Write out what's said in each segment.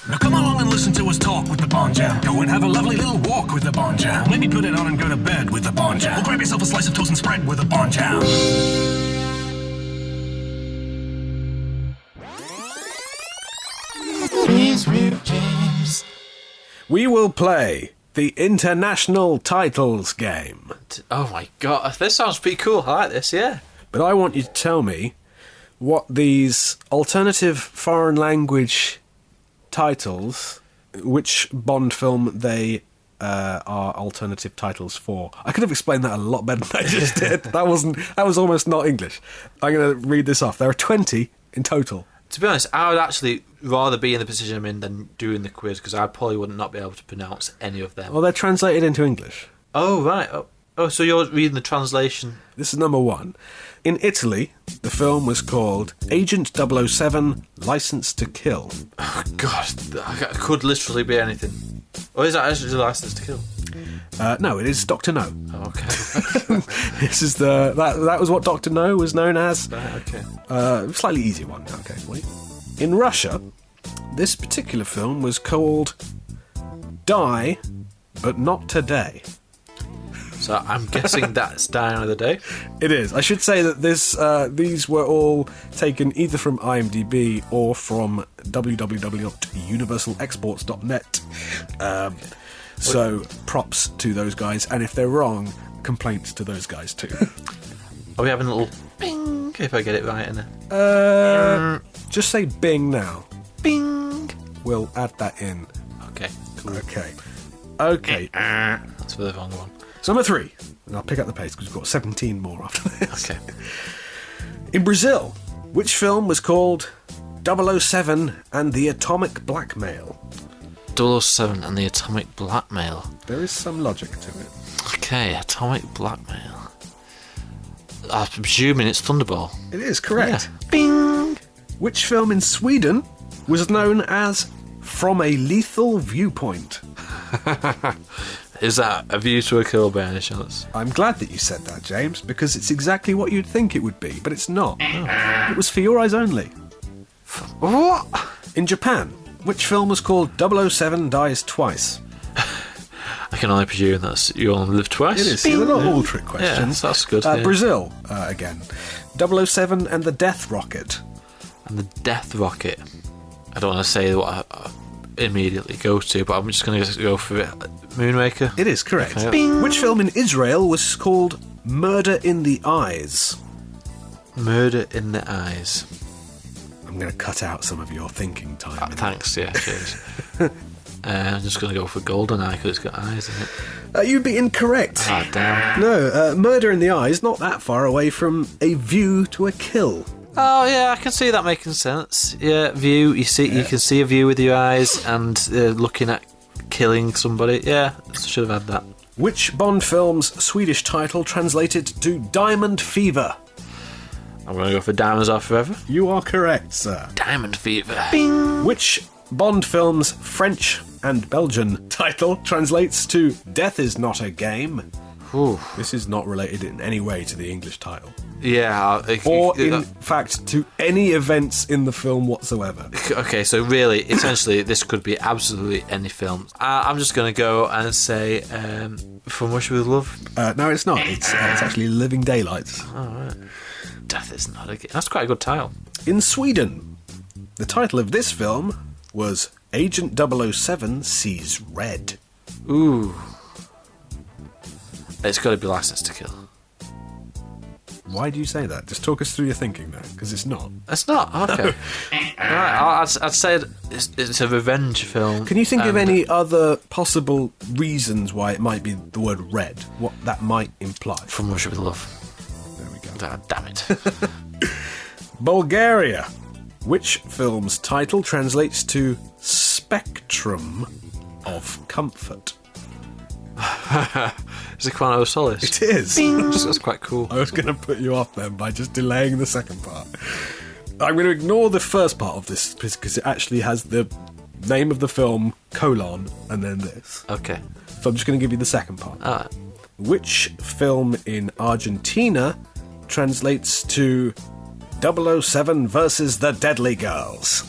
Now come along and listen to us talk with the Bonjam. Go and have a lovely little walk with the Bonjam. Maybe put it on and go to bed with the Bonjam. Or grab yourself a slice of toast and spread with the Bonjam. James. We will play the International Titles game. Oh my god, this sounds pretty cool. I like this, yeah. But I want you to tell me what these alternative foreign language titles, which Bond film they are alternative titles for. I could have explained that a lot better than I just did. That was almost not English. I'm going to read this off. There are 20 in total. To be honest, I would actually rather be in the position I'm in than doing the quiz, because I probably would not be able to pronounce any of them. Well, they're translated into English. Oh, right. Oh, so you're reading the translation. This is number 1. In Italy, the film was called Agent 007 License to Kill. Oh, God. That could literally be anything. Or is that actually License to Kill? No, it is Dr. No. Oh, okay. This is that was what Dr. No was known as. Right, okay. Slightly easier one, okay. Wait. In Russia, this particular film was called Die, But Not Today. So I'm guessing that's Die Another Day. It is. I should say that these were all taken either from IMDb or from www.universalexports.net. So props to those guys, and if they're wrong, complaints to those guys too. Are we having a little bing if I get it right in there? Just say Bing now. Bing. We'll add that in. Okay, cool. Okay. That's for the wrong one. So number 3, and I'll pick up the pace because we've got 17 more after this. Okay. In Brazil, which film was called 007 and the Atomic Blackmail? 007 and the Atomic Blackmail. There is some logic to it. Okay, Atomic Blackmail. I'm presuming it's Thunderball. It is correct. Yeah. Bing! Which film in Sweden was known as From a Lethal Viewpoint? Is that A View to a Kill by any chance? I'm glad that you said that, James, because it's exactly what you'd think it would be, but it's not. It was For Your Eyes Only. What? In Japan, which film was called 007 Dies Twice? I can only presume that's You Only Live Twice. It is. See, they're not all trick questions. Yeah, that's good. Yeah. Brazil, again. 007 and the Death Rocket. And the Death Rocket. I don't want to say what I immediately go to, but I'm just going to go for it. Moonraker. It is correct. Okay. Which film in Israel was called Murder in the Eyes? Murder in the Eyes. I'm going to cut out some of your thinking time. Thanks, yeah, cheers. I'm just going to go for GoldenEye because it's got eyes in it. You'd be incorrect. Ah, damn. No, Murder in the Eyes, not that far away from A View to a Kill. Oh yeah, I can see that making sense. Yeah, view. You can see a view with your eyes and looking at killing somebody. Yeah, should have had that. Which Bond film's Swedish title translated to Diamond Fever? I'm going to go for Diamonds Are Forever. You are correct, sir. Diamond Fever. Bing. Which Bond film's French and Belgian title translates to Death Is Not a Game? Ooh. This is not related in any way to the English title. Yeah. Or, in fact, to any events in the film whatsoever. Okay, so really, essentially, this could be absolutely any film. I'm just going to go and say From Russia With Love. No, it's not. It's actually Living Daylights. Oh, right. Death Is Not a Game. That's quite a good title. In Sweden, the title of this film was Agent 007 Sees Red. Ooh. It's got to be License to Kill. Why do you say that? Just talk us through your thinking there, because it's not. It's not? Okay. Right, I'd say it's a revenge film. Can you think of any other possible reasons why it might be the word red? What that might imply? From Russia With Love. There we go. Ah, damn it. Bulgaria. Which film's title translates to Spectrum of Comfort? Is it Quantum of Solace? It is. That's quite cool. I was going to put you off then by just delaying the second part. I'm going to ignore the first part of this because it actually has the name of the film, colon, and then this. Okay. So I'm just going to give you the second part. Alright. Which film in Argentina translates to 007 versus the Deadly Girls?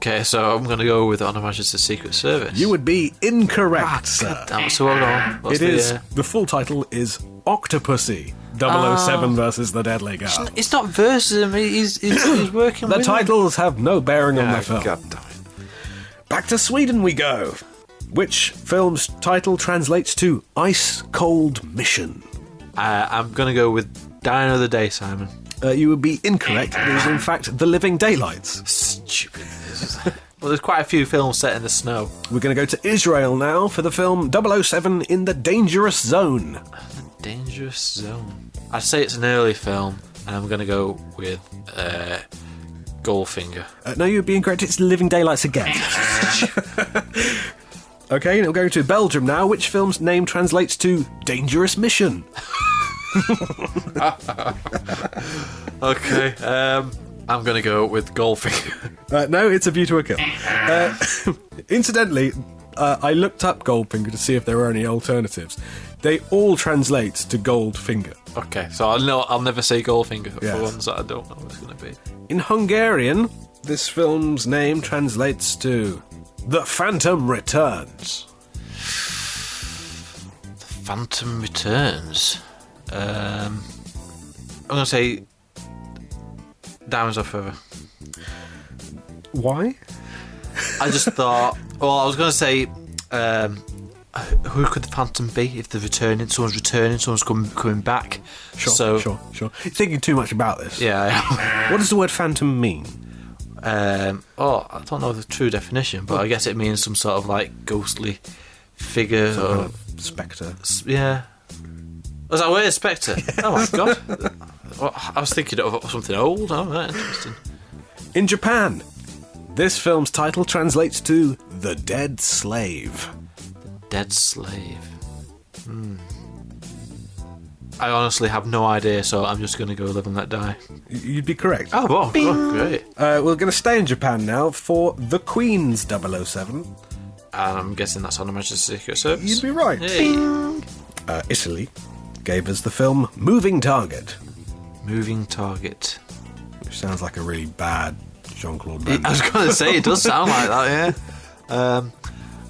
Okay, so I'm going to go with On Her Majesty's Secret Service. You would be incorrect, sir. God damn it. So hold on. What's The full title is Octopussy, 007 versus the Deadly Girl. It's not versus him. He's working The with titles have no bearing on him. the film. God damn it. Back to Sweden we go. Which film's title translates to Ice Cold Mission? I'm going to go with Die Another Day, Simon. You would be incorrect. It is, in fact, The Living Daylights. Stupid. Well, there's quite a few films set in the snow. We're going to go to Israel now for the film 007 in the Dangerous Zone. Dangerous Zone. I'd say it's an early film, and I'm going to go with Goldfinger. No, you'd be incorrect. It's The Living Daylights again. Okay, now we're going to Belgium now. Which film's name translates to Dangerous Mission? Okay, I'm going to go with Goldfinger. No, it's A View to a Kill. Incidentally, I looked up Goldfinger to see if there were any alternatives. They all translate to Goldfinger. Okay, so I'll never say Goldfinger Yes. for ones that I don't know what it's going to be. In Hungarian, this film's name translates to The Phantom Returns. Phantom Returns. I'm going to say Diamonds Are Forever. Why? I just thought, well, I was going to say, who could the Phantom be if they're returning? Someone's returning, someone's coming back. Sure. You're thinking too much about this. Yeah. What does the word phantom mean? I don't know the true definition, but I guess it means some sort of like ghostly figure Some or kind of spectre. yeah. Was that word spectre? Oh my god! Well, I was thinking of something old. Oh, right, interesting. In Japan, this film's title translates to The Dead Slave. Dead Slave. I honestly have no idea, so I'm just going to go Live and Let Die. You'd be correct. Oh, wow, great. We're going to stay in Japan now for The Queen's 007. And I'm guessing that's on Her Majesty's Secret Service. You'd be right. Hey. Italy gave us the film Moving Target, Moving Target. which sounds like a really bad Jean-Claude Van I Damme. was going to say, it does sound like that, yeah.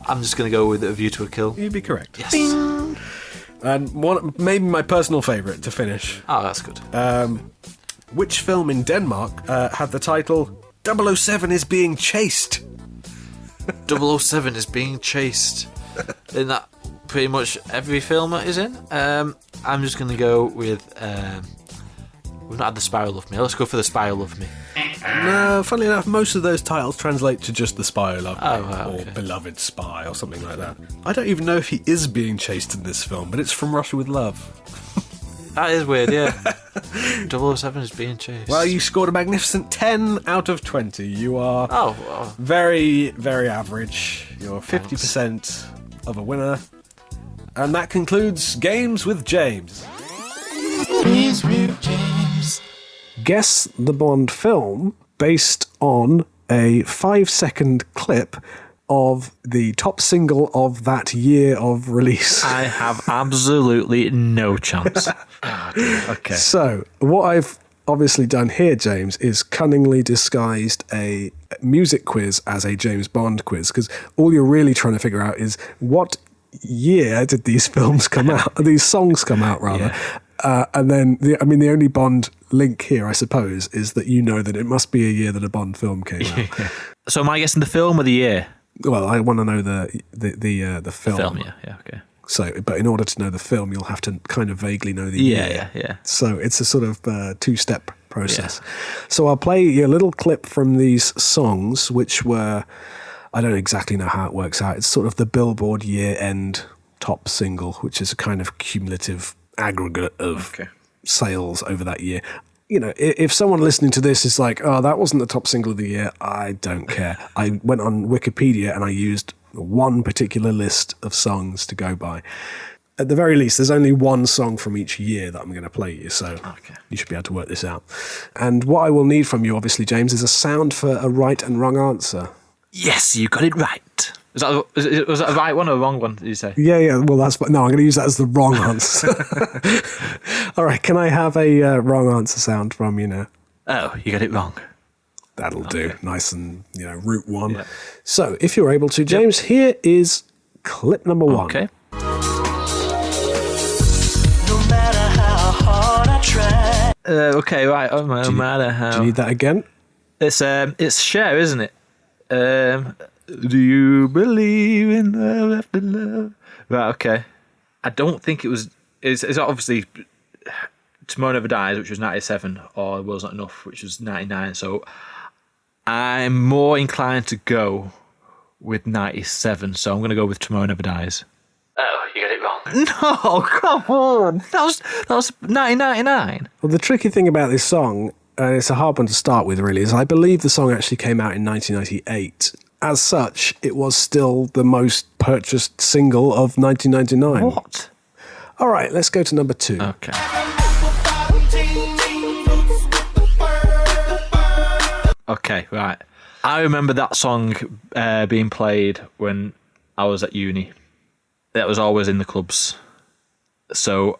I'm just going to go with A View to a Kill. You'd be correct. Yes. And maybe my personal favourite to finish. Oh, that's good. Which film in Denmark had the title 007 is being chased? 007 is being chased. In that pretty much every film that is in. I'm just going to go with... we've not had The Spy Who Loved Me. Let's go for The Spy Who Loved Me. No, funnily enough, most of those titles translate to just The Spy Who Loved Me, Oh, right, or okay. Beloved Spy, or something like that. I don't even know if he is being chased in this film, but it's From Russia with Love. That is weird, yeah. 007 is being chased. Well, you scored a magnificent 10 out of 20. You are Oh, well, very, very average. You're 50% of a winner. And that concludes Games with James. Guess the Bond film based on a 5-second clip of the top single of that year of release. I have absolutely no chance. Okay. So, what I've obviously done here, James, is cunningly disguised a music quiz as a James Bond quiz, because all you're really trying to figure out is what year did these films come out, these songs come out, rather. Yeah. And then, the only Bond link here, I suppose, is that you know that it must be a year that a Bond film came out. So am I guessing the film or the year? Well, I want to know the film. Film, yeah, okay. So, but in order to know the film, you'll have to kind of vaguely know the year. Yeah. So it's a sort of two-step process. Yeah. So I'll play you a little clip from these songs, which were, I don't exactly know how it works out. It's sort of the Billboard year-end top single, which is a kind of cumulative aggregate of sales over that year. You know, if someone listening to this is like, oh, that wasn't the top single of the year, I don't care. I went on Wikipedia and I used one particular list of songs to go by. At the very least, there's only one song from each year that I'm going to play you, so you should be able to work this out. And what I will need from you, obviously, James, is a sound for a right and wrong answer. Yes, you got it right. Was that a right one or a wrong one, did you say? Yeah. Well, no, I'm going to use that as the wrong answer. All right, can I have a wrong answer sound from you now? Oh, you got it wrong. That'll do. Nice and, route one. Yeah. So, if you're able to, James, here is clip number one. Okay. No matter how hard I try. Okay, right. No matter how. Do you need that again? It's Cher, isn't it? Do you believe in love after love? Right, okay. I don't think it was. It's obviously Tomorrow Never Dies, which was 97, or Will's Not Enough, which was 99. So I'm more inclined to go with 97. So I'm going to go with Tomorrow Never Dies. Oh, you got it wrong. No, come on. That was 1999. Well, the tricky thing about this song, and it's a hard one to start with, really, is I believe the song actually came out in 1998. As such, it was still the most purchased single of 1999. What? All right, let's go to number 2. Okay. Okay, right. I remember that song being played when I was at uni. That was always in the clubs. So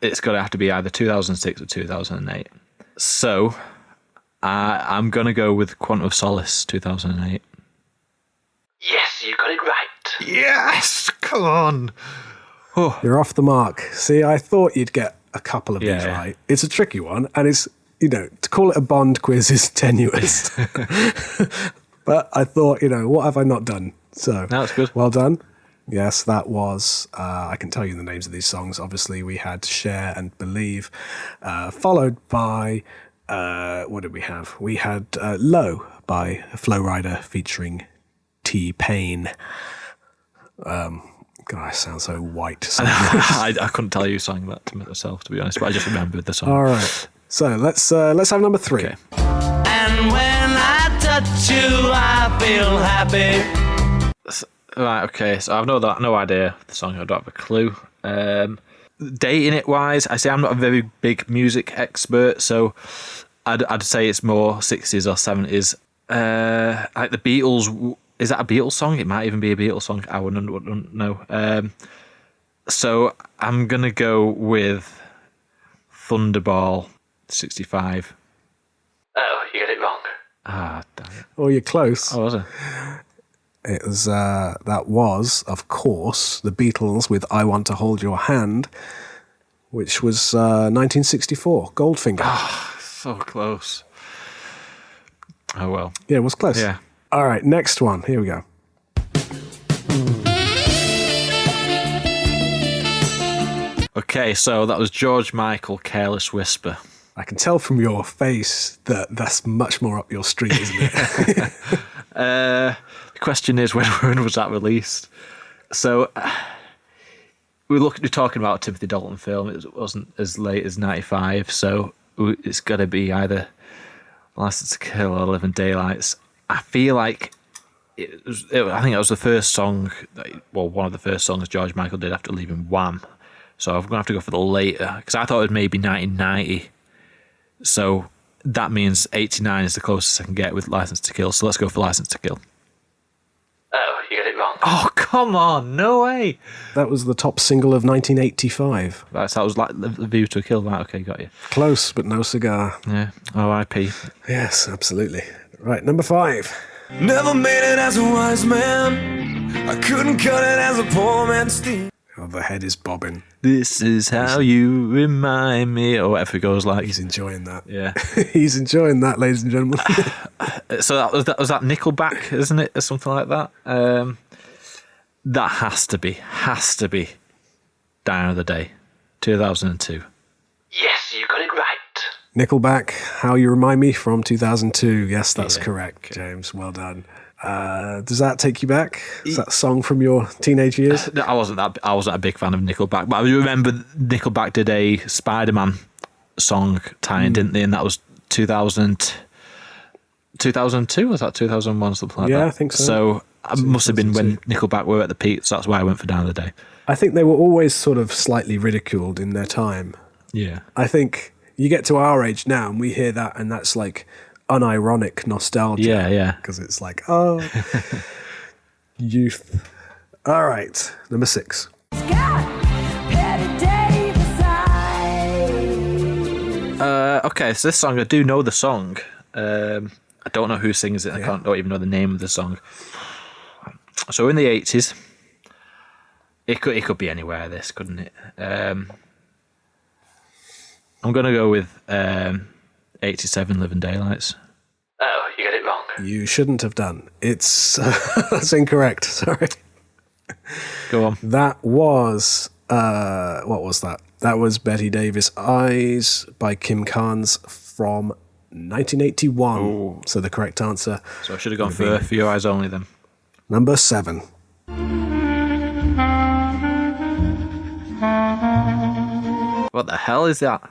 it's going to have to be either 2006 or 2008. So I'm going to go with Quantum of Solace, 2008. Yes, you got it right. Yes! Come on! You're off the mark. See, I thought you'd get a couple of these Yeah. right. It's a tricky one, and it's, to call it a Bond quiz is tenuous. But I thought, what have I not done? So, No, it's good. Well done. Yes, that was, I can tell you the names of these songs. Obviously, we had Share and Believe, followed by, what did we have? We had Low by Flow Rider featuring T-Pain. God, I sound so white. I couldn't tell you sang that to myself, to be honest, but I just remembered the song. All right. So let's have number 3. Okay. And when I touch you, I feel happy. Right, okay, so I've no idea the song, I don't have a clue. Dating it wise, I say I'm not a very big music expert, so I'd say it's more 60s or 70s. Like the Beatles, is that a Beatles song? It might even be a Beatles song, I wouldn't know. So I'm going to go with Thunderball 65. Oh, you got it wrong. Ah, damn it. Oh, you're close. Oh, was it? It was that was, of course, the Beatles with "I Want to Hold Your Hand," which was 1964. Goldfinger. So close. Oh, well. Yeah, it was close. Yeah. All right, next one. Here we go. Okay, so that was George Michael, Careless Whisper. I can tell from your face that that's much more up your street, isn't it? The question is, when was that released? So we're talking about a Timothy Dalton film. It wasn't as late as 95, so it's got to be either License to Kill or Living Daylights. I feel like I think it was the first song, one of the first songs George Michael did after leaving Wham. So I'm going to have to go for the later, because I thought it was maybe 1990. So that means 89 is the closest I can get with License to Kill. So let's go for License to Kill. Oh, you got it wrong. Oh, come on. No way. That was the top single of 1985. Right, so that was like the View to a Kill. Right, okay, got you. Close, but no cigar. Yeah, R.I.P. Yes, absolutely. Right, number 5. Never made it as a wise man. I couldn't cut it as a poor man's steam. Oh, the head is bobbing. This is how you remind me, or whatever it goes like. He's enjoying that. Yeah. He's enjoying that, ladies and gentlemen. So that was that Nickelback, isn't it, or something like that? That has to be Down of the Day, 2002. Yes, you got it right. Nickelback, How You Remind Me from 2002. Yes, that's Yeah, correct, James. Well done. Does that take you back? Is that a song from your teenage years? No, I wasn't a big fan of Nickelback, but I remember Nickelback did a Spider-Man song tie-in, didn't they? And that was 2002, was that 2001, something like that? Yeah, I think so. So it must have been when Nickelback were at the peak, so that's why I went for Down of the Day. I think they were always sort of slightly ridiculed in their time. Yeah. I think you get to our age now and we hear that and that's like unironic nostalgia. Yeah, yeah. Because it's like, oh, youth. All right, number 6. Okay, so this song, I do know the song. I don't know who sings it. I don't even know the name of the song. So in the 80s, it could be anywhere. This couldn't it? I'm gonna go with 87 Living Daylights. Oh, you got it wrong. You shouldn't have done. It's that's incorrect. Sorry. Go on. That was what was that? That was Betty Davis' Eyes by Kim Carnes from 1981. Ooh. So the correct answer. So I should have gone for Your Eyes Only then. Number 7. What the hell is that?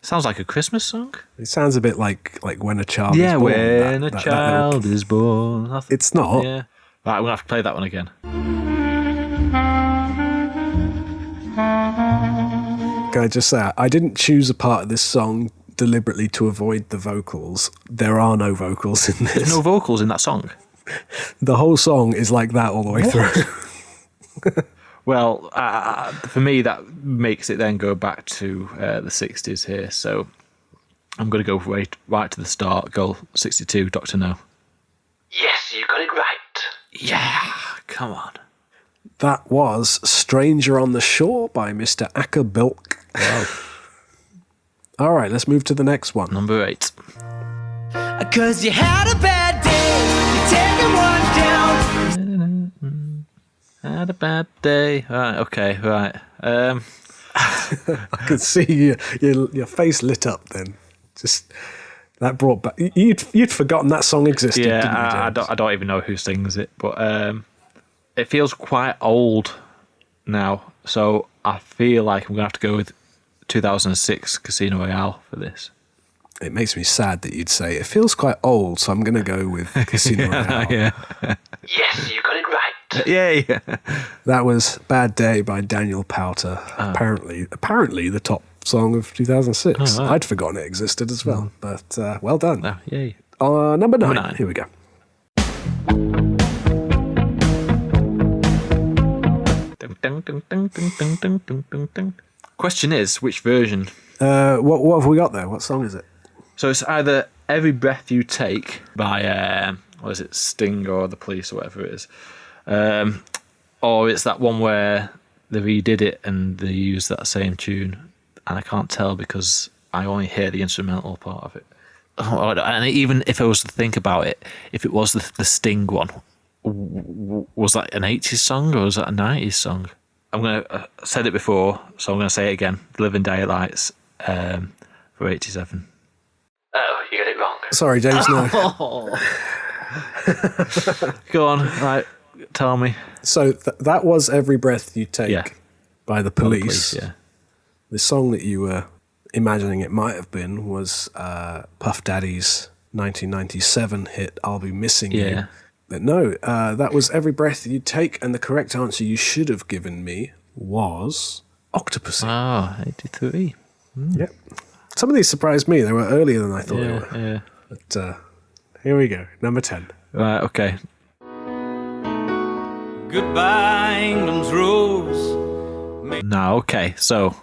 Sounds like a Christmas song. It sounds a bit like When a Child Is Born. When a Child is Born. It's not. Yeah. Right, I'm going to have to play that one again. Can I just say, I didn't choose a part of this song deliberately to avoid the vocals. There are no vocals in this. There's no vocals in that song. The whole song is like that all the way through. Well, for me, that makes it then go back to the 60s here. So I'm going to go right to the start. Goal 62, Dr. No. Yes, you got it right. Yeah, come on. That was Stranger on the Shore by Mr. Ackerbilk. Wow. All right, let's move to the next one. Number 8. 'Cause you had a bad day, you're taking one down. Had a bad day. Right, okay, right. I could see your face lit up then. Just that brought back. You'd forgotten that song existed. Yeah, didn't you, I don't even know who sings it, but it feels quite old now. So I feel like I'm gonna have to go with 2006 Casino Royale for this. It makes me sad that you'd say it feels quite old, so I'm going to go with Casino Royale. Yeah. Yes, you got it right. Yay! That was Bad Day by Daniel Powter. Apparently the top song of 2006. Oh, right. I'd forgotten it existed as well, but well done. Oh, yay. Number 9. Here we go. Question is, which version? What have we got there? What song is it? So it's either Every Breath You Take by, what is it, Sting or The Police or whatever it is. Or it's that one where they redid it and they used that same tune. And I can't tell because I only hear the instrumental part of it. And even if I was to think about it, if it was the Sting one, was that an 80s song or was that a 90s song? I'm going to, I said it before, so I'm going to say it again. Living Daylights for 87. Oh, you got it wrong. Sorry, James, no. Go on, right, tell me. So that was Every Breath You Take by The Police. Yeah. The song that you were imagining it might have been was Puff Daddy's 1997 hit, I'll Be Missing You. But no, that was Every Breath You Take, and the correct answer you should have given me was Octopussy. Oh, 83. Yep. Some of these surprised me. They were earlier than I thought they were. Yeah. But here we go. Number 10. Right, okay. Goodbye, England's rose. Now, okay, so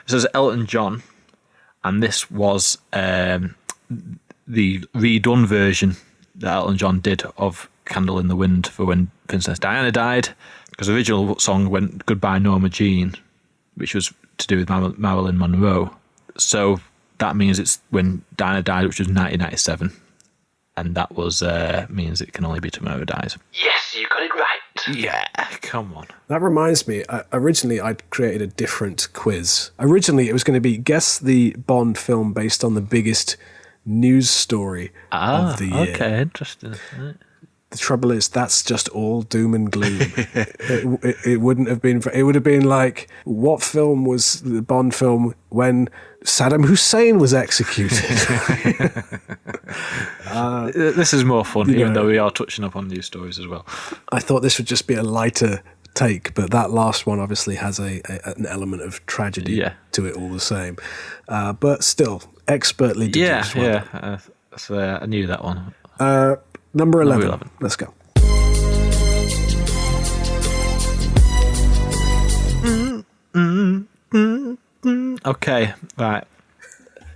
this is Elton John, and this was the redone version that Elton John did of Candle in the Wind for when Princess Diana died, because the original song went Goodbye Norma Jean, which was to do with Marilyn Monroe. So that means it's when Diana died, which was 1997, and that was means it can only be Tomorrow Dies. Yes, you got it right. Yeah, come on. That reminds me, originally I'd created a different quiz. Originally it was going to be guess the Bond film based on the biggest news story of the year. Okay, interesting. Right. The trouble is, that's just all doom and gloom. it wouldn't have been. It would have been like, what film was the Bond film when Saddam Hussein was executed? This is more fun, even though we are touching up on news stories as well. I thought this would just be a lighter take, but that last one obviously has an element of tragedy to it all the same. But still, expertly deduced. So I knew that one. Number 11. Let's go. Okay, right.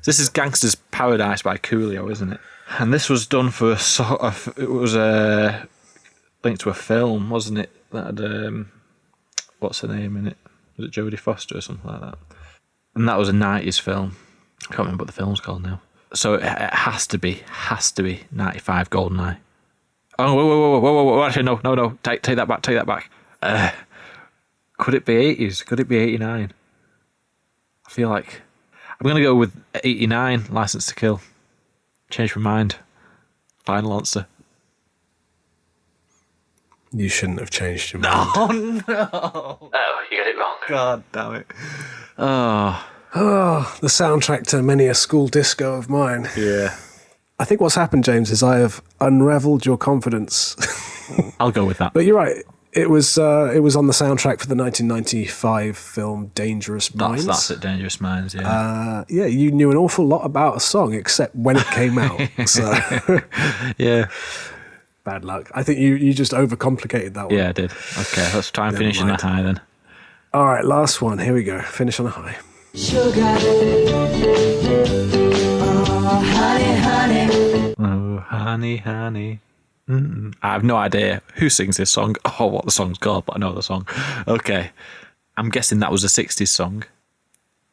This is Gangster's Paradise by Coolio, isn't it? And this was done for it was linked to a film, wasn't it? That had, what's her name in it? Was it Jodie Foster or something like that? And that was a 90s film. I can't remember what the film's called now. So it has to be 95 GoldenEye. Oh, whoa, actually, no. Take that back. Could it be 80s? Could it be 89? I feel like I'm going to go with 89, License to Kill. Change my mind. Final answer. You shouldn't have changed your mind. Oh, no. Oh, you got it wrong. God damn it. Oh. Oh, the soundtrack to many a school disco of mine. Yeah. I think what's happened, James, is I have unravelled your confidence. I'll go with that. But you're right. It was on the soundtrack for the 1995 film Dangerous Minds. That's it, Dangerous Minds, yeah. Yeah, you knew an awful lot about a song, except when it came out. So Yeah. bad luck. I think you just overcomplicated that one. Yeah, I did. Okay, let's try and finish in the high then. All right, last one. Here we go. Finish on a high. Sugar. Oh, honey. Oh, honey. Mm-mm. I have no idea who sings this song or what the song's called, but I know the song. Okay. I'm guessing that was a 60s song.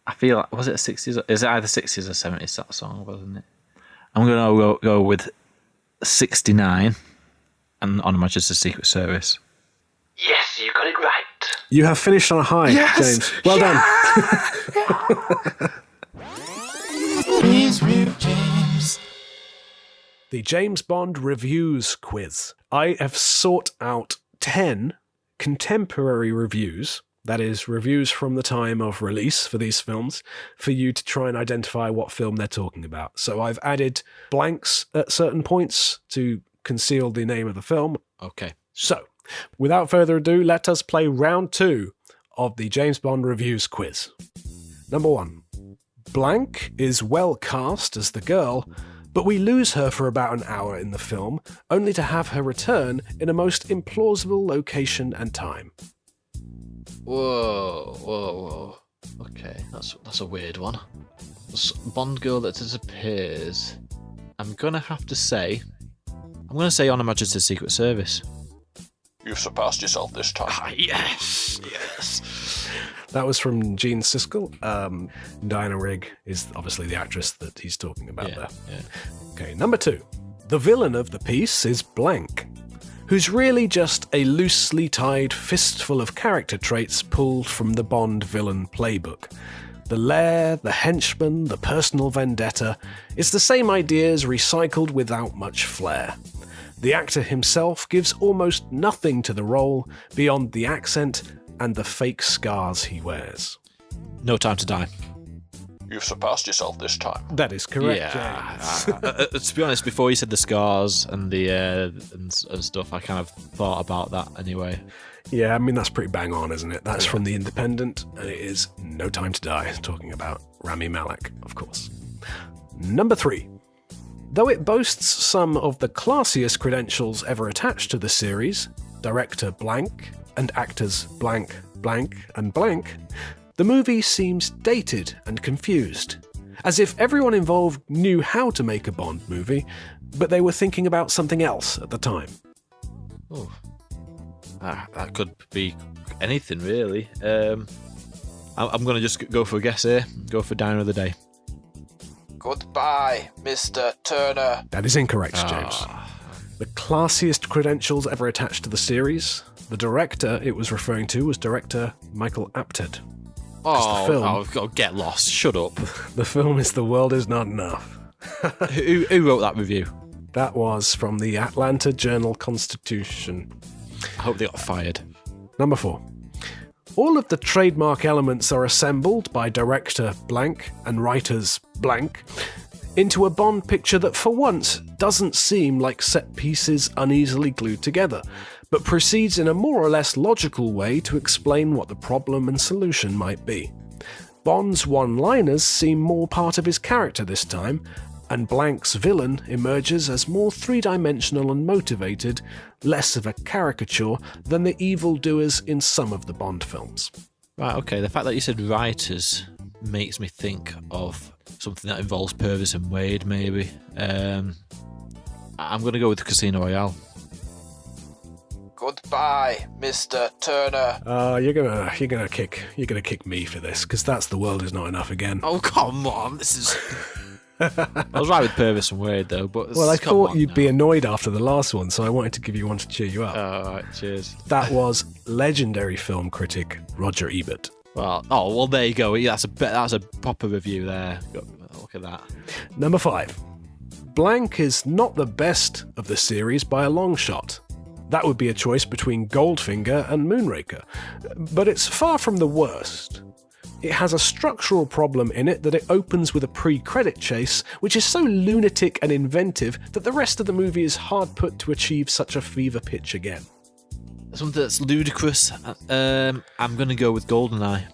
I feel like, was it a 60s? Is it either 60s or 70s, that song, wasn't it? I'm going to go with 69 and On Her Majesty's Secret Service. Yes, you got it right. You have finished on a high, James. Well done. The James Bond Reviews Quiz. I have sought out 10 contemporary reviews, that is, reviews from the time of release for these films, for you to try and identify what film they're talking about. So I've added blanks at certain points to conceal the name of the film. Okay. So, without further ado, let us play round 2 of the James Bond Reviews Quiz. Number 1. Blank is well cast as the girl, but we lose her for about an hour in the film, only to have her return in a most implausible location and time. Whoa. Okay, that's a weird one. Bond girl that disappears. I'm going to have to say... I'm going to say On Her Majesty's Secret Service. You've surpassed yourself this time. Yes. That was from Gene Siskel. Diana Rigg is obviously the actress that he's talking about there. Yeah. Okay, number 2. The villain of the piece is Blank, who's really just a loosely tied fistful of character traits pulled from the Bond villain playbook. The lair, the henchman, the personal vendetta, it's the same ideas recycled without much flair. The actor himself gives almost nothing to the role beyond the accent and the fake scars he wears. No Time to Die. You've surpassed yourself this time. That is correct, James. To be honest, before you said the scars and the and stuff, I kind of thought about that anyway. Yeah, I mean, that's pretty bang on, isn't it? That's from The Independent, and it is No Time to Die, talking about Rami Malek, of course. Number 3. Though it boasts some of the classiest credentials ever attached to the series, director blank and actors blank, and blank, the movie seems dated and confused, as if everyone involved knew how to make a Bond movie, but they were thinking about something else at the time. Oh, that could be anything, really. I'm going to just go for a guess here. Go for Diner of the Day. Goodbye, Mr. Turner. That is incorrect, James. The classiest credentials ever attached to the series. The director it was referring to was director Michael Apted. Get lost. Shut up. The film is The World Is Not Enough. Who wrote that review? That was from the Atlanta Journal-Constitution. I hope they got fired. Number 4. All of the trademark elements are assembled by director blank and writers blank into a Bond picture that for once doesn't seem like set pieces uneasily glued together, but proceeds in a more or less logical way to explain what the problem and solution might be. Bond's one-liners seem more part of his character this time, and Blank's villain emerges as more three-dimensional and motivated, less of a caricature than the evildoers in some of the Bond films. Right, okay. The fact that you said writers makes me think of something that involves Purvis and Wade, maybe. I'm going to go with Casino Royale. Goodbye, Mr. Turner. You're gonna kick me for this, because that's The World Is Not Enough again. Oh, come on. This is... I was right with Purvis and Wade, though. But Well, I come thought on you'd now. be annoyed after the last one, so I wanted to give you one to cheer you up. All right, cheers. That was legendary film critic Roger Ebert. Well, there you go. Yeah, that's a proper review there. Look at that. Number 5. Blank is not the best of the series by a long shot. That would be a choice between Goldfinger and Moonraker. But it's far from the worst. It has a structural problem in it that it opens with a pre-credit chase, which is so lunatic and inventive that the rest of the movie is hard put to achieve such a fever pitch again. Something that's ludicrous. I'm going to go with GoldenEye.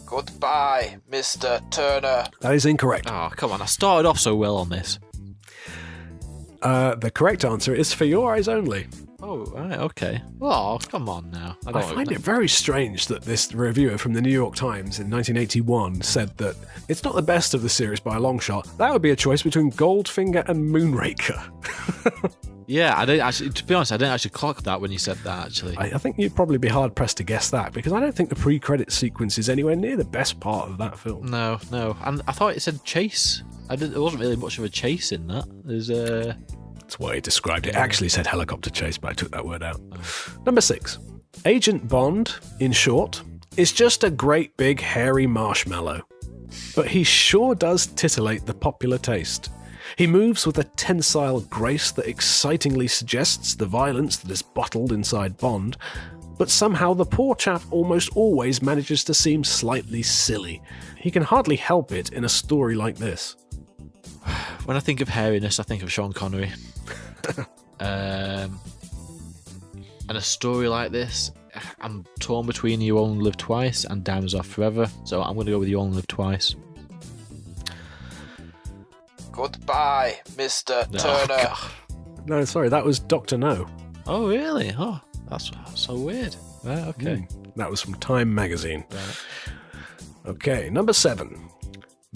Goodbye, Mr. Turner. That is incorrect. Oh, come on. I started off so well on this. The correct answer is For Your Eyes Only. Oh, right, okay. Oh, come on now. I find it very strange that this reviewer from the New York Times in 1981 said that it's not the best of the series by a long shot. That would be a choice between Goldfinger and Moonraker. Yeah, I didn't actually. To be honest, I didn't actually clock that when you said that. Actually, I think you'd probably be hard pressed to guess that, because I don't think the pre-credit sequence is anywhere near the best part of that film. no, and I thought it said chase. There wasn't really much of a chase in that. There's That's why he described it. It actually said helicopter chase, but I took that word out. Number 6. Agent Bond, in short, is just a great big hairy marshmallow. But he sure does titillate the popular taste. He moves with a tensile grace that excitingly suggests the violence that is bottled inside Bond, but somehow the poor chap almost always manages to seem slightly silly. He can hardly help it in a story like this. when I think of hairiness, I think of Sean Connery. And a story like this, I'm torn between You Only Live Twice and Diamonds Are Forever, so I'm going to go with You Only Live Twice. Goodbye, Mr. Oh, Turner. God. No, sorry, that was Dr. No. Oh, really? Oh, that's so weird. Right, okay. That was from Time magazine. Okay, number 7.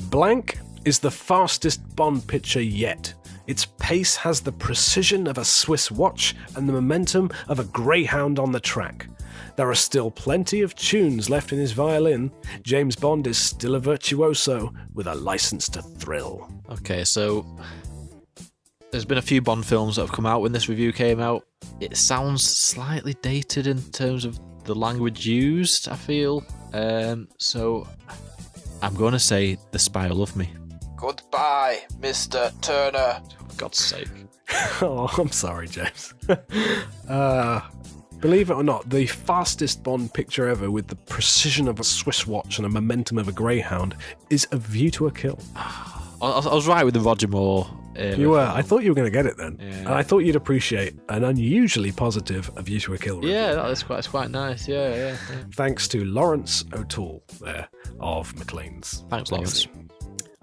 Blank is the fastest Bond picture yet. Its pace has the precision of a Swiss watch and the momentum of a greyhound on the track. There are still plenty of tunes left in his violin. James Bond is still a virtuoso with a license to thrill. Okay, so there's been a few Bond films that have come out when this review came out. It sounds slightly dated in terms of the language used, I feel. So I'm going to say The Spy Who Loved Me. Goodbye, Mr. Turner. For God's sake. Oh, I'm sorry, James. Believe it or not, the fastest Bond picture ever with the precision of a Swiss watch and a momentum of a greyhound is A View to a Kill. I was right with the Roger Moore. You were. I thought you were going to get it then. Yeah. And I thought you'd appreciate an unusually positive A View to a Kill review. Yeah, that's quite nice. Yeah. Thanks to Lawrence O'Toole there of Maclean's. Thanks, Lawrence.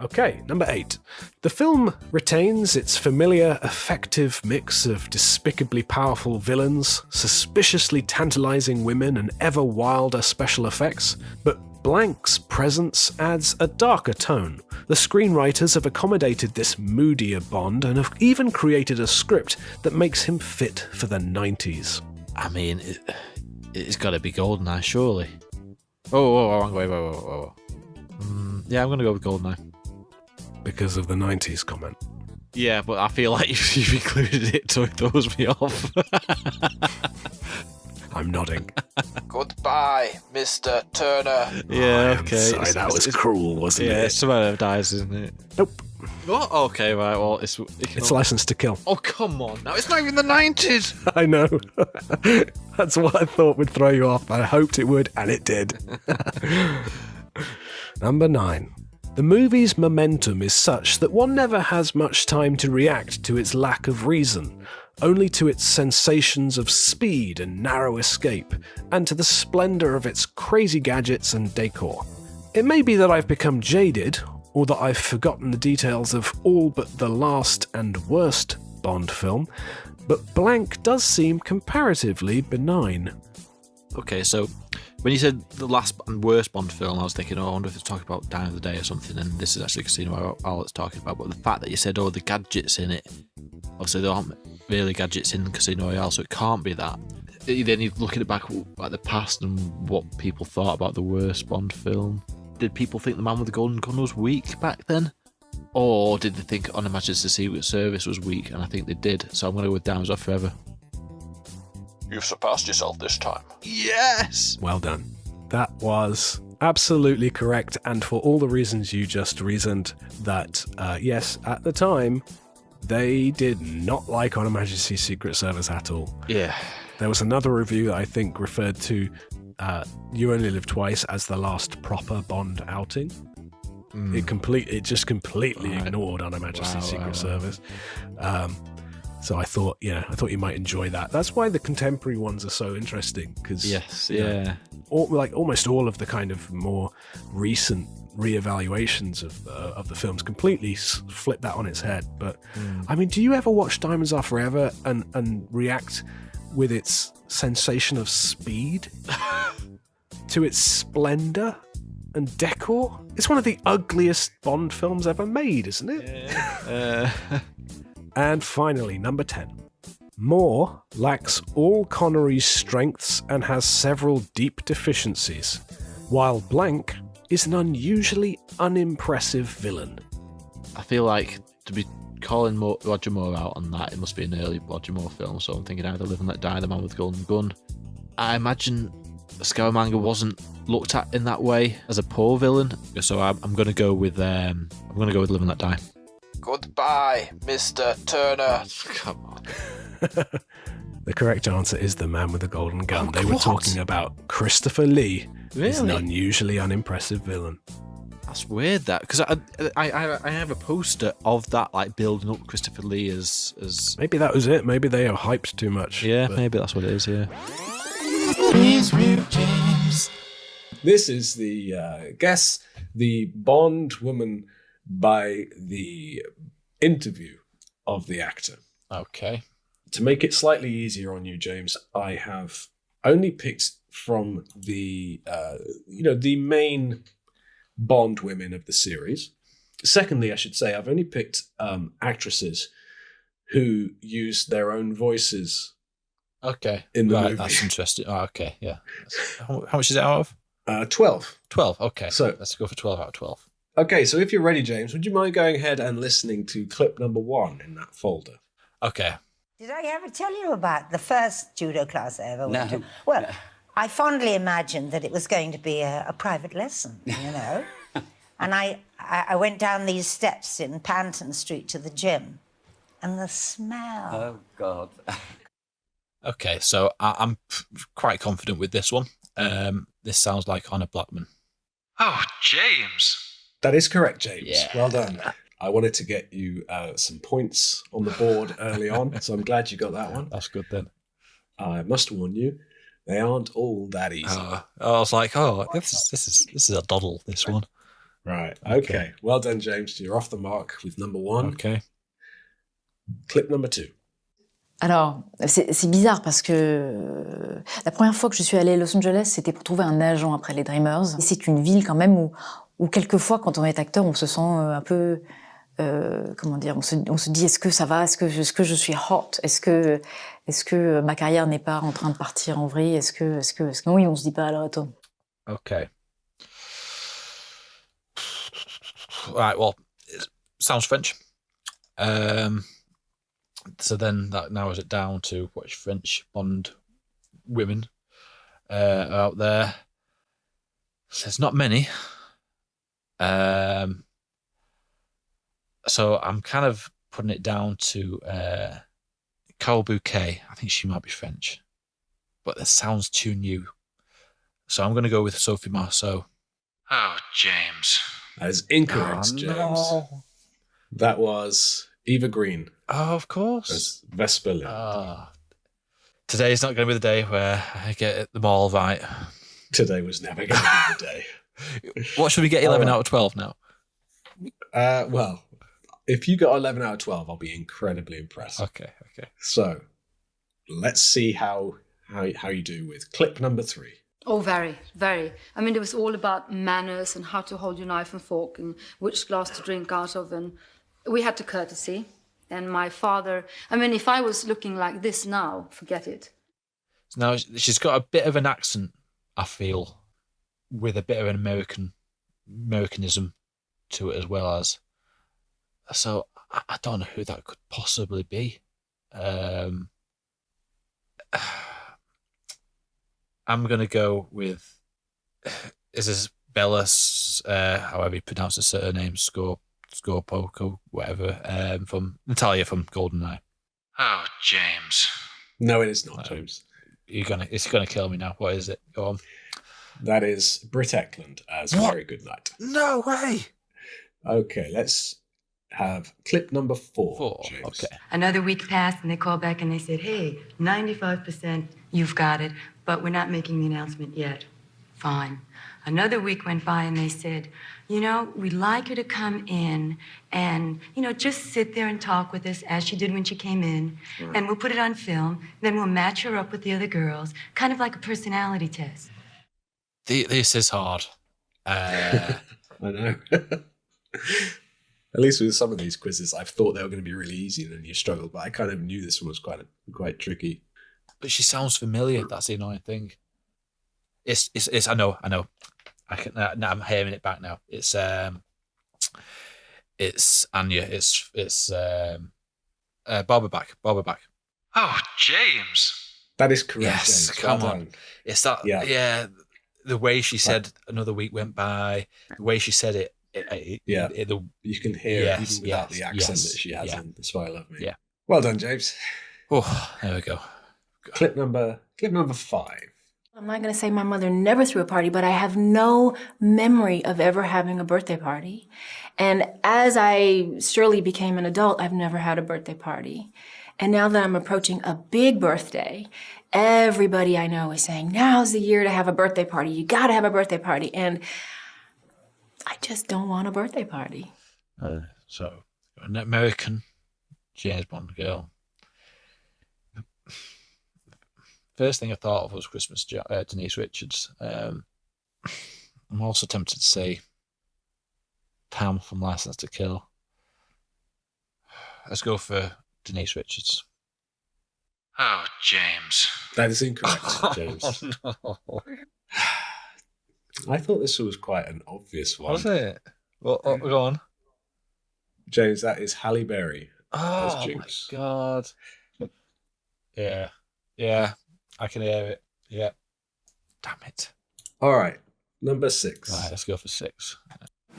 Okay, number 8. The film retains its familiar, effective mix of despicably powerful villains, suspiciously tantalizing women, and ever wilder special effects, but Blank's presence adds a darker tone. The screenwriters have accommodated this moodier Bond and have even created a script that makes him fit for the 90s. I mean, it's got to be GoldenEye, surely. Oh, wait. Yeah, I'm going to go with GoldenEye. Because of the 90s comment. Yeah, but I feel like you've included it, so it throws me off. I'm nodding. Goodbye, Mr. Turner. Yeah, I'm okay. sorry, that was cruel, wasn't Yeah, it? it's Survivor Dies, isn't it? Nope. What? Okay, right, well, it's License to Kill. Oh, come on. Now, it's not even the 90s. I know. That's what I thought would throw you off. I hoped it would, and it did. Number 9. The movie's momentum is such that one never has much time to react to its lack of reason, only to its sensations of speed and narrow escape, and to the splendour of its crazy gadgets and decor. It may be that I've become jaded, or that I've forgotten the details of all but the last and worst Bond film, but Blank does seem comparatively benign. Okay, so when you said the last and worst Bond film, I was thinking, I wonder if it's talking about Die of the Day or something, and this is actually Casino Royale it's talking about. But the fact that you said, the gadgets in it, obviously there aren't really gadgets in Casino Royale, so it can't be that. Then you're looking back at the past and what people thought about the worst Bond film. Did people think The Man with the Golden Gun was weak back then? Or did they think On Her Majesty's Secret Service was weak? And I think they did, so I'm going to go with Diamonds Are Forever. You've surpassed yourself this time. Yes! Well done. That was absolutely correct, and for all the reasons you just reasoned, that, yes, at the time, they did not like On Her Majesty's Secret Service at all. Yeah. There was another review that I think referred to You Only Live Twice as the last proper Bond outing. It just completely ignored On Her Majesty's Secret Service. So I thought you might enjoy that. That's why the contemporary ones are so interesting, because almost all of the kind of more recent re-evaluations of the films completely flip that on its head. But I mean, do you ever watch Diamonds Are Forever and react with its sensation of speed to its splendor and decor? It's one of the ugliest Bond films ever made, isn't it? And finally, number 10. Moore lacks all Connery's strengths and has several deep deficiencies, while blank is an unusually unimpressive villain. I feel like to be calling Roger Moore out on that, it must be an early Roger Moore film, so I'm thinking either Live and Let Die, The Man with the Golden Gun. I imagine Scaramanga wasn't looked at in that way as a poor villain, so I'm going to go with Live and Let Die. Goodbye, Mr. Turner. Come on. The correct answer is The Man with the Golden Gun. They were talking about Christopher Lee. He's an unusually unimpressive villain. That's weird, that, because I have a poster of that, like, building up Christopher Lee as Maybe that was it. Maybe they are hyped too much. Yeah, maybe that's what it is, yeah. This is the guess the Bond woman by the interview of the actor. Okay. To make it slightly easier on you, James, I have only picked from the the main Bond women of the series. Secondly, I should say I've only picked actresses who use their own voices. Okay. In the movie. That's interesting. Oh, okay, yeah. How much is it out of? 12. 12, okay. So let's go for 12 out of 12. Okay, so if you're ready, James, would you mind going ahead and listening to clip number 1 in that folder? Okay. Did I ever tell you about the first judo class I ever went to? Well, I fondly imagined that it was going to be a private lesson, And I went down these steps in Panton Street to the gym, and the smell. Oh, God. Okay, so I'm quite confident with this one. This sounds like Honor Blackman. Oh, James. That is correct, James. Yeah. Well done. I wanted to get you some points on the board early on, so I'm glad you got that one. That's good then. I must warn you, they aren't all that easy. I was like, this is a doddle, this one. Right. Okay. Well done, James. You're off the mark with number 1. Okay. Clip number 2. Alors, c'est bizarre parce que la première fois que je suis allée à Los Angeles, c'était pour trouver un agent après les Dreamers. Et c'est une ville quand même où quelquefois, quand on est acteur, on se sent un peu... comment dire, on se dit, est-ce que ça va, est-ce que je suis hot, est-ce que ma carrière n'est pas en train de partir en vrille, est-ce que oui, on se dit pas, alors attends. Okay. Right, well, it sounds French. So then that narrows it down to which French Bond women are out there. So there's not many. So I'm kind of putting it down to Carole Bouquet. I think she might be French, but that sounds too new. So I'm going to go with Sophie Marceau. Oh, James. That is incorrect, James. No. That was Eva Green. Oh, of course. As Vesper Lynd. Today's not going to be the day where I get them all right. Today was never going to be the day. What should we get 11 out of 12 now? Well, if you got 11 out of 12, I'll be incredibly impressed. Okay. So let's see how how you do with clip number 3. Oh, very, very. I mean, it was all about manners and how to hold your knife and fork and which glass to drink out of. And we had to courtesy. And my father, I mean, if I was looking like this now, forget it. Now, she's got a bit of an accent, I feel, with a bit of an Americanism to it as well as. So I don't know who that could possibly be. I'm going to go with, is this Bella, however you pronounce the surname, Scorpio, whatever, from Natalia from GoldenEye. Oh, James. No, it is not, James. It's gonna kill me now. What is it? Go on. That is Britt Eklund as Very Good Night. No way. Okay, let's have clip number 4. James. Okay. Another week passed and they called back and they said, hey, 95%, you've got it, but we're not making the announcement yet. Fine. Another week went by and they said, you know, we'd like her to come in and, you know, just sit there and talk with us as she did when she came in. Right. And we'll put it on film. Then we'll match her up with the other girls, kind of like a personality test. This is hard. I know. At least with some of these quizzes, I've thought they were going to be really easy and then you struggle, but I kind of knew this one was quite tricky. But she sounds familiar. That's the annoying thing. It's. I know. I can. Now I'm hearing it back now. It's Anya. It's Barbara Bach. Oh, James. That is correct. Yes, James. come Well on. done. It's that. Yeah. The way she said another week went by. The way she said it. You can hear it even without the accent that she has in That's Why I Love Me. Yeah. Well done, James. Oh, there we go. Clip number 5. I'm not going to say my mother never threw a party, but I have no memory of ever having a birthday party. And as I surely became an adult, I've never had a birthday party. And now that I'm approaching a big birthday, everybody I know is saying, now's the year to have a birthday party. You got to have a birthday party. And I just don't want a birthday party. So, an American James Bond girl. First thing I thought of was Christmas Denise Richards. I'm also tempted to say Pam from License to Kill. Let's go for Denise Richards. Oh, James. That is incorrect, James. Oh, no. I thought this was quite an obvious one. Was it? Well, go on. James, that is Halle Berry. Oh, my God. Yeah. I can hear it. Yeah. Damn it. All right. Number 6. All right, let's go for 6.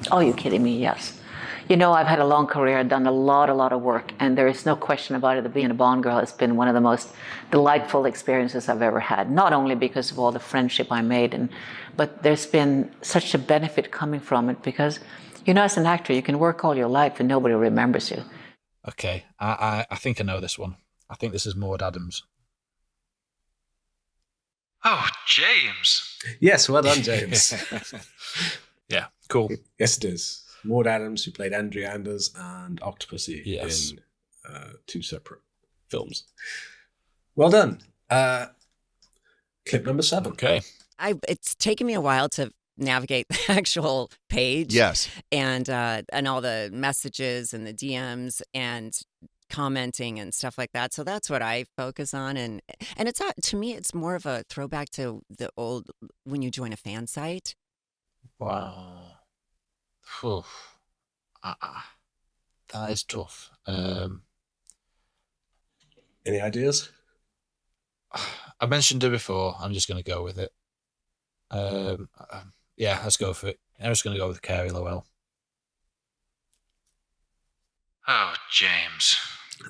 Oh, you're kidding me, yes. You know, I've had a long career, done a lot of work, and there is no question about it that being a Bond girl has been one of the most delightful experiences I've ever had. Not only because of all the friendship I made, but there's been such a benefit coming from it because, you know, as an actor, you can work all your life and nobody remembers you. Okay, I think I know this one. I think this is Maud Adams. Oh, James. Yes, well done, James. Yeah, cool. Yes, it is. Maud Adams, who played Andrea Anders and Octopussy in 2 separate films. Well done. Clip number 7. Okay. It's taken me a while to navigate the actual page. Yes. And all the messages and the DMs and commenting and stuff like that. So that's what I focus on. And it's not, to me, it's more of a throwback to the old, when you join a fan site. Wow. Whew. That is tough. Any ideas? I mentioned it before. I'm just going to go with it. Yeah, let's go for it. I'm just going to go with Carey Lowell. Oh, James.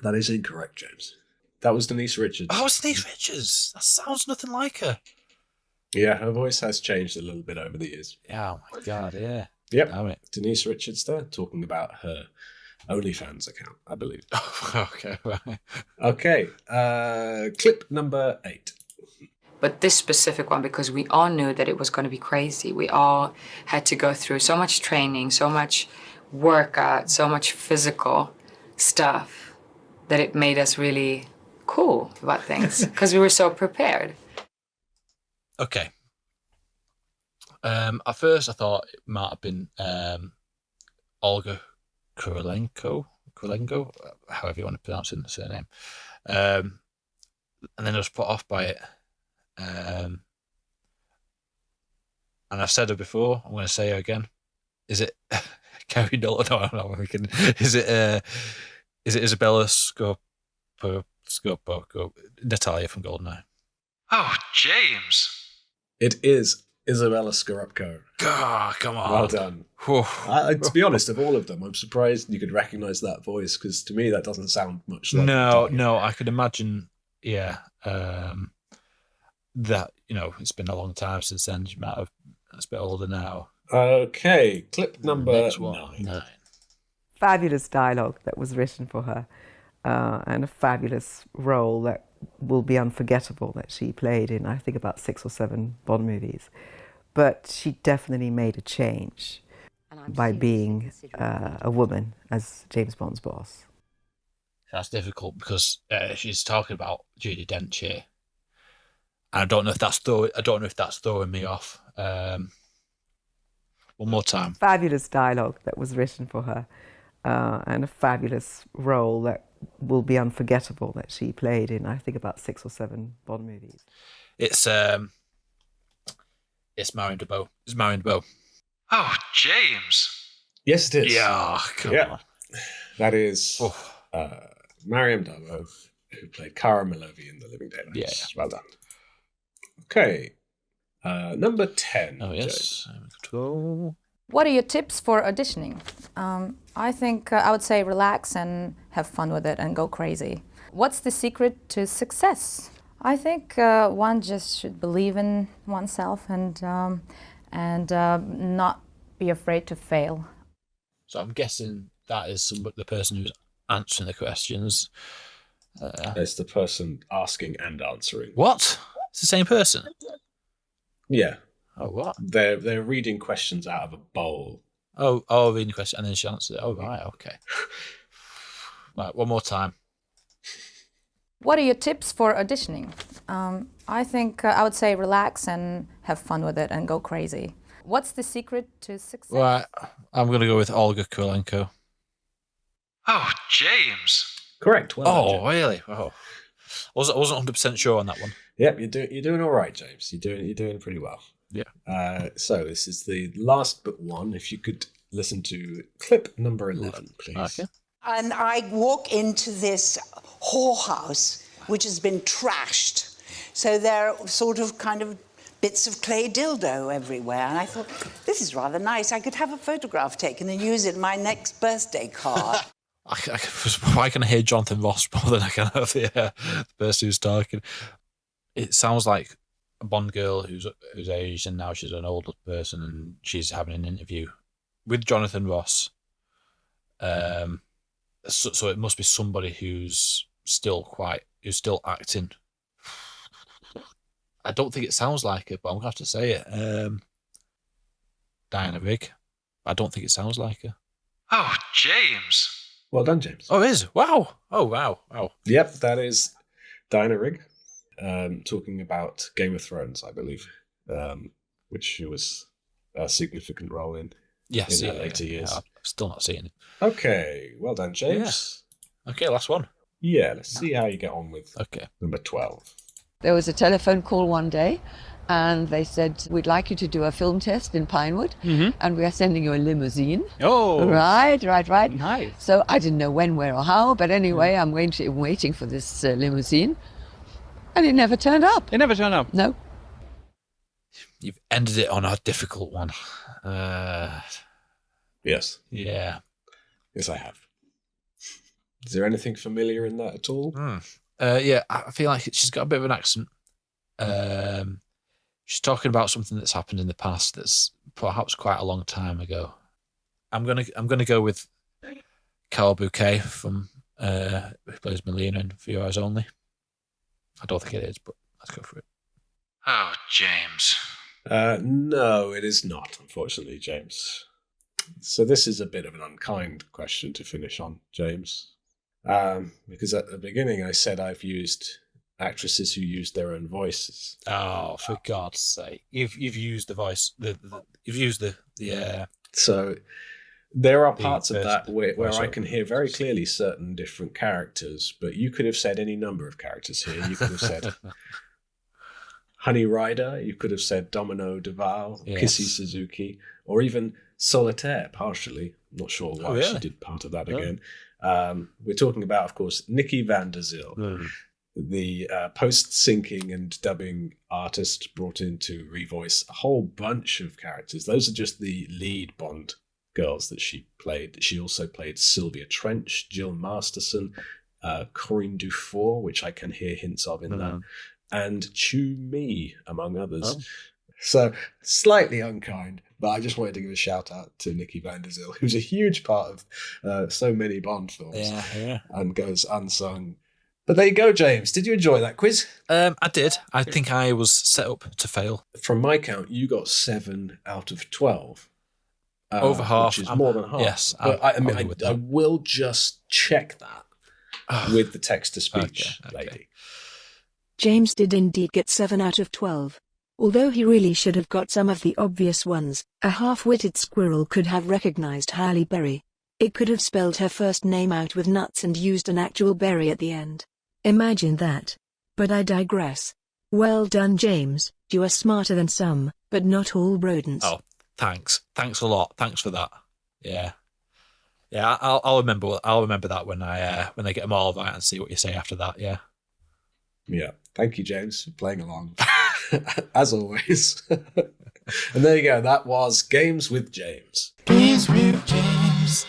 That is incorrect, James. That was Denise Richards. Oh, it's Denise Richards. That sounds nothing like her. Yeah, her voice has changed a little bit over the years. Oh, my God, yeah. Yep. Damn it. Denise Richards there, talking about her OnlyFans account, I believe. Okay, right. Okay, clip number 8. But this specific one, because we all knew that it was going to be crazy. We all had to go through so much training, so much workout, so much physical stuff that it made us really cool about things because we were so prepared. Okay. At first, I thought it might have been Olga Kurylenko, however you want to pronounce the surname. And then I was put off by it. And I've said her before. I'm going to say her again. Is it Carrie Nolan? No, is it Isabella Scorupco, Natalia from GoldenEye? Oh, James. It is Isabella Scorupco. God, come on. Well done. To be honest, of all of them, I'm surprised you could recognise that voice, because to me that doesn't sound much like... No, I could imagine, that, it's been a long time since then. She might have, it's a bit older now. Okay, clip number Next one, 9. Fabulous dialogue that was written for her, and a fabulous role that will be unforgettable that she played in, I think, about 6 or 7 Bond movies. But she definitely made a change by being a woman as James Bond's boss. That's difficult because she's talking about Judi Dench here, and I don't know if that's throwing me off. One more time. Fabulous dialogue that was written for her, and a fabulous role that will be unforgettable that she played in, I think, about 6 or 7 Bond movies. It's Marion DeBeau. It's Marion DeBeau. Oh, James. Yes, it is. Yeah, come on. That is Marion DeBeau, who played Cara Milovy in The Living Daylights. Yeah. Well done. Okay. Number 10. Oh, yes. What are your tips for auditioning? I think I would say relax and have fun with it and go crazy. What's the secret to success? I think one just should believe in oneself and not be afraid to fail. So I'm guessing that is the person who's answering the questions. It's the person asking and answering. What? It's the same person? Yeah. Oh, what? They're reading questions out of a bowl. Oh, reading the question and then she answered it. Oh, right, okay. Right, one more time. What are your tips for auditioning? I think I would say relax and have fun with it and go crazy. What's the secret to success? Right, I'm going to go with Olga Kurylenko. Oh, James. Correct. Well done, James. Really? Oh, I wasn't 100% sure on that one. Yep, you're doing all right, James. You're doing pretty well. Yeah. So this is the last but one. If you could listen to clip number 11, please. Okay. And I walk into this whorehouse, which has been trashed. So there are sort of kind of bits of clay dildo everywhere. And I thought, this is rather nice. I could have a photograph taken and use it in my next birthday card. I can hear Jonathan Ross more than I can hear the person who's talking. It sounds like a Bond girl who's aged and now she's an older person and she's having an interview with Jonathan Ross. So it must be somebody who's still acting. I don't think it sounds like it, but I'm going to have to say it. Diana Rigg. I don't think it sounds like her. Oh, James. Well done, James. Oh, it is? Wow. Oh, wow. Yep, that is Diana Rigg, talking about Game of Thrones, I believe, which she was a significant role in. Yes, in her later years. Yeah, I've still not seen it. Okay, well done, James. Yeah. Okay, last one. Yeah, let's see how you get on with number 12. There was a telephone call one day and they said, we'd like you to do a film test in Pinewood and we are sending you a limousine. Oh. Right. Nice. So I didn't know when, where or how, but anyway, I'm waiting for this limousine and it never turned up. It never turned up? No. You've ended it on a difficult one. Yes. Yeah. Yes, I have. Is there anything familiar in that at all? Yeah, I feel like she's got a bit of an accent. She's talking about something that's happened in the past that's perhaps quite a long time ago. I'm gonna go with Carol Bouquet from who plays Melina in For Your Eyes Only. I don't think it is, but let's go for it. Oh, James. No, it is not, unfortunately, James. So this is a bit of an unkind question to finish on, James. Because at the beginning I said I've used actresses who used their own voices. Oh, for God's sake! You've used the voice. You've used the So there are parts of that first where I voiceover. can hear very clearly certain different characters, but you could have said any number of characters here. You could have said Honey Rider, you could have said Domino Duval, Yes. Kissy Suzuki, or even Solitaire, partially. I'm not sure why she really? did part of that Oh. again. We're talking about, of course, Nikki van der Zyl, the post-syncing and dubbing artist brought in to revoice a whole bunch of characters. Those are just the lead Bond girls that she played. She also played Sylvia Trench, Jill Masterson, Corinne Dufour, which I can hear hints of in that, and Chu Mi, among others. Oh. So slightly unkind, but I just wanted to give a shout out to Nikki van der Zyl, who's a huge part of so many Bond films Yeah. and goes unsung. But there you go, James. Did you enjoy that quiz? I did. I think I was set up to fail. From my count, you got 7 out of 12. Over half. Which is more than half. Yes, But I'm with I that. will just check that with the text-to-speech lady. James did indeed get 7 out of 12. Although he really should have got some of the obvious ones. A half-witted squirrel could have recognized Halle Berry. It could have spelled her first name out with nuts and used an actual berry at the end. Imagine that. But I digress. Well done, James. You are smarter than some, but not all rodents. Oh, thanks. Thanks a lot. Thanks for that. Yeah. Yeah, I'll remember. I'll remember that when I get them all right and see what you say after that. Yeah. Yeah. Thank you, James, for playing along. As always. And there you go. That was Games with James. Games with James.